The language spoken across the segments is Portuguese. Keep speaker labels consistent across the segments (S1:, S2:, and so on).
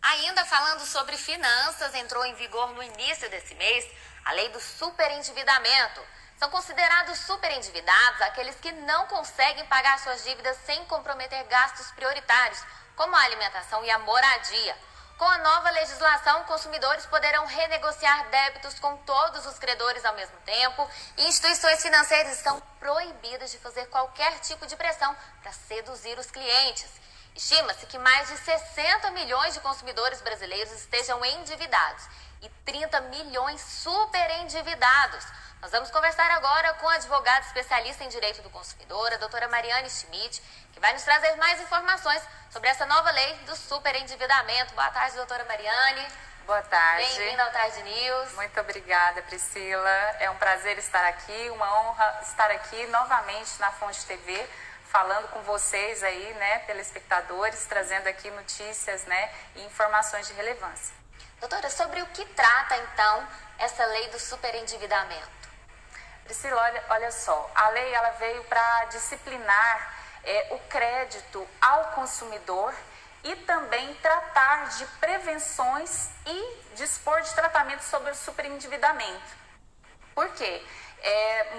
S1: Ainda falando sobre finanças, entrou em vigor no início desse mês a lei do superendividamento. São considerados superendividados aqueles que não conseguem pagar suas dívidas sem comprometer gastos prioritários, como a alimentação e a moradia. Com a nova legislação, consumidores poderão renegociar débitos com todos os credores ao mesmo tempo e instituições financeiras estão proibidas de fazer qualquer tipo de pressão para seduzir os clientes. Estima-se que mais de 60 milhões de consumidores brasileiros estejam endividados e 30 milhões superendividados. Nós vamos conversar agora com a advogada especialista em direito do consumidor, a doutora Mariane Schmidt, que vai nos trazer mais informações sobre essa nova lei do superendividamento. Boa tarde, doutora Mariane.
S2: Boa tarde.
S1: Bem-vinda ao Tarde News.
S2: Muito obrigada, Priscila. É um prazer estar aqui, uma honra estar aqui novamente na Fonte TV, falando com vocês aí, né, telespectadores, trazendo aqui notícias, né, e informações de relevância.
S1: Doutora, sobre o que trata, então, essa lei do superendividamento?
S2: Priscila, olha só, a lei ela veio para disciplinar o crédito ao consumidor e também tratar de prevenções e dispor de tratamento sobre o superendividamento. Por quê?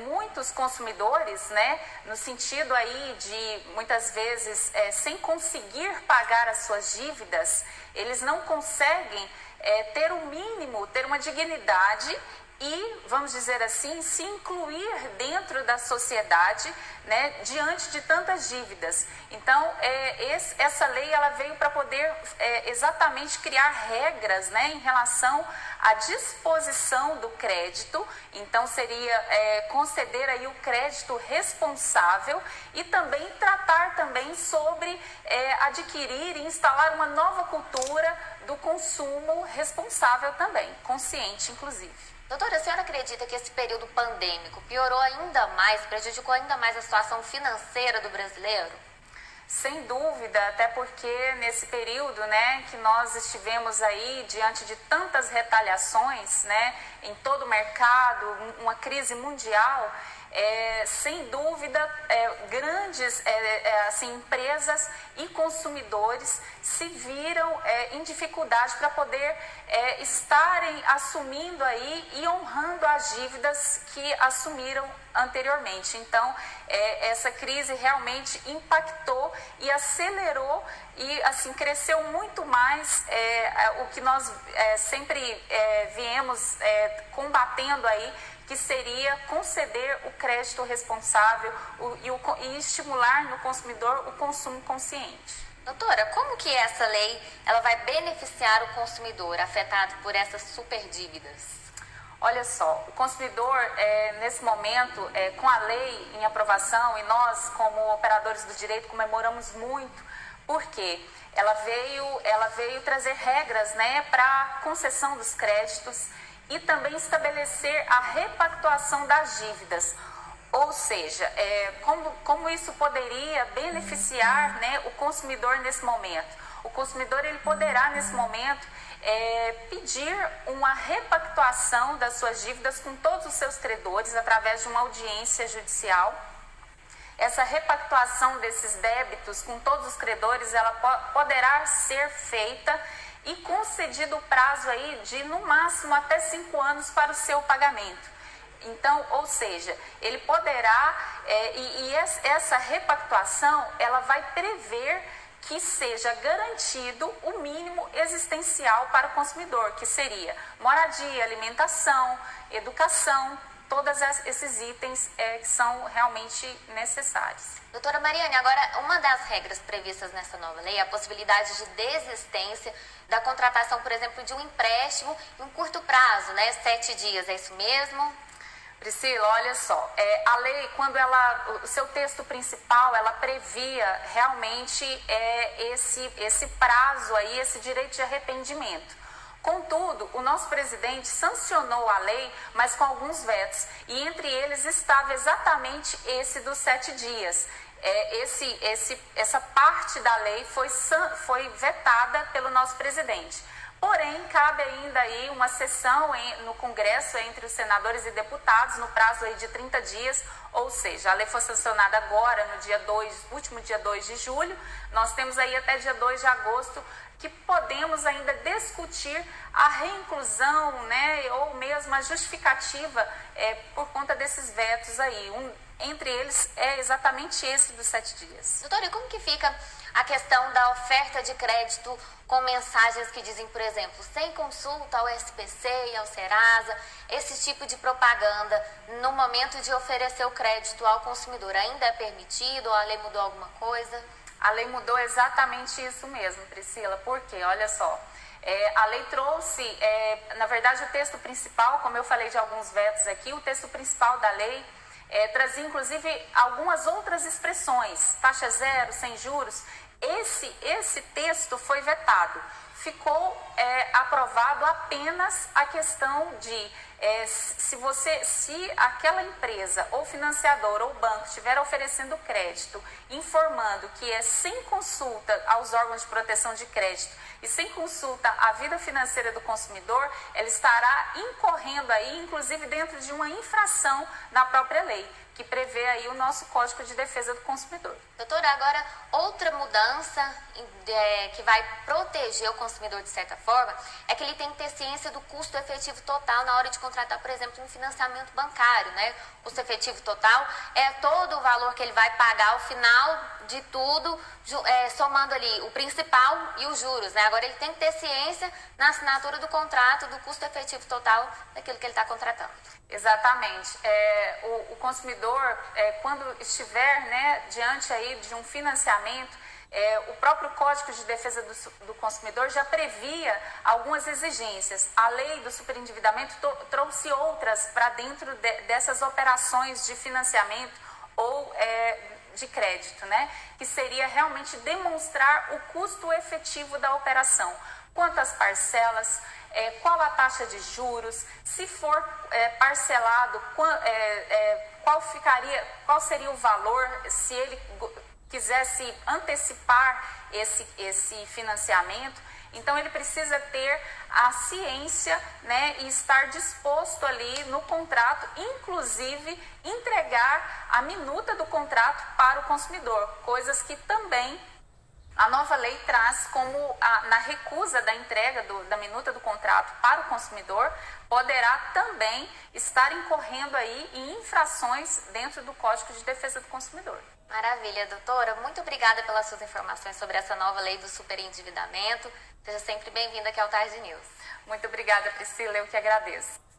S2: Muitos consumidores, né, no sentido aí de muitas vezes sem conseguir pagar as suas dívidas, eles não conseguem ter o mínimo, ter uma dignidade e, vamos dizer assim, se incluir dentro da sociedade, né, diante de tantas dívidas. Então, essa lei ela veio para poder exatamente criar regras, né, em relação à disposição do crédito. Então, seria conceder aí o crédito responsável e também tratar também sobre adquirir e instalar uma nova cultura do consumo responsável também, consciente inclusive.
S1: Doutora, a senhora acredita que esse período pandêmico piorou ainda mais, prejudicou ainda mais a situação financeira do brasileiro?
S2: Sem dúvida, até porque nesse período, né, que nós estivemos aí diante de tantas retaliações, né, em todo o mercado, uma crise mundial, sem dúvida, grandes assim, empresas e consumidores se viram em dificuldade para poder estarem assumindo aí e honrando as dívidas que assumiram anteriormente. Então, essa crise realmente impactou e acelerou e assim cresceu muito mais o que nós sempre viemos combatendo aí, que seria conceder o crédito responsável e estimular no consumidor o consumo consciente.
S1: Doutora, como que essa lei ela vai beneficiar o consumidor afetado por essas superdívidas?
S2: Olha só, o consumidor, nesse momento, com a lei em aprovação, e nós, como operadores do direito, comemoramos muito, porque ela veio trazer regras, né, para concessão dos créditos e também estabelecer a repactuação das dívidas. Ou seja, como isso poderia beneficiar, né, o consumidor nesse momento? O consumidor ele poderá, nesse momento, pedir uma repactuação das suas dívidas com todos os seus credores através de uma audiência judicial. Essa repactuação desses débitos com todos os credores, ela poderá ser feita e concedido o prazo aí de, no máximo, até 5 anos para o seu pagamento. Então, ou seja, ele poderá, essa repactuação, ela vai prever que seja garantido o mínimo existencial para o consumidor, que seria moradia, alimentação, educação, todos esses itens que são realmente necessários.
S1: Doutora Mariane, agora uma das regras previstas nessa nova lei é a possibilidade de desistência da contratação, por exemplo, de um empréstimo em um curto prazo, né? 7 dias, é isso mesmo?
S2: Priscila, olha só, a lei, quando o seu texto principal, ela previa realmente esse prazo aí, esse direito de arrependimento. Contudo, o nosso presidente sancionou a lei, mas com alguns vetos, e entre eles estava exatamente esse dos 7 dias. Essa parte da lei foi vetada pelo nosso presidente. Porém, cabe ainda aí uma sessão no Congresso entre os senadores e deputados no prazo aí de 30 dias, ou seja, a lei foi sancionada agora no último dia 2 de julho, nós temos aí até dia 2 de agosto que podemos ainda discutir a reinclusão, né, ou mesmo a justificativa por conta desses vetos aí. Entre eles é exatamente esse dos 7 dias.
S1: Doutora, e como que fica a questão da oferta de crédito com mensagens que dizem, por exemplo, sem consulta ao SPC e ao Serasa, esse tipo de propaganda no momento de oferecer o crédito ao consumidor ainda é permitido ou a lei mudou alguma coisa?
S2: A lei mudou exatamente isso mesmo, Priscila, porque, olha só, a lei trouxe, na verdade, o texto principal, como eu falei de alguns vetos aqui, o texto principal da lei trazia, inclusive, algumas outras expressões, taxa zero, sem juros. Esse texto foi vetado. Ficou aprovado apenas a questão de se aquela empresa ou financiadora ou banco estiver oferecendo crédito, informando que é sem consulta aos órgãos de proteção de crédito e sem consulta à vida financeira do consumidor, ela estará incorrendo aí, inclusive dentro de uma infração da própria lei, que prevê aí o nosso Código de Defesa do Consumidor.
S1: Doutora, agora outra mudança que vai proteger o consumidor de certa forma é que ele tem que ter ciência do custo efetivo total na hora de contratar, por exemplo, um financiamento bancário, né? O custo efetivo total é todo o valor que ele vai pagar ao final de tudo, somando ali o principal e os juros, né? Agora ele tem que ter ciência na assinatura do contrato do custo efetivo total daquilo que ele está contratando.
S2: Exatamente. O consumidor, quando estiver, né, diante aí de um financiamento, o próprio Código de Defesa do Consumidor já previa algumas exigências. A lei do superendividamento trouxe outras para dentro dessas operações de financiamento ou de crédito, né? Que seria realmente demonstrar o custo efetivo da operação. Quantas parcelas, qual a taxa de juros, se for parcelado, qual seria o valor se ele quisesse antecipar esse financiamento. Então ele precisa ter a ciência, né, e estar disposto ali no contrato, inclusive entregar a minuta do contrato para o consumidor, coisas que também a nova lei traz como na recusa da entrega da minuta do contrato para o consumidor, poderá também estar incorrendo aí em infrações dentro do Código de Defesa do Consumidor.
S1: Maravilha, doutora. Muito obrigada pelas suas informações sobre essa nova lei do superendividamento. Seja sempre bem-vinda aqui ao Tarde News.
S2: Muito obrigada, Priscila. Eu que agradeço.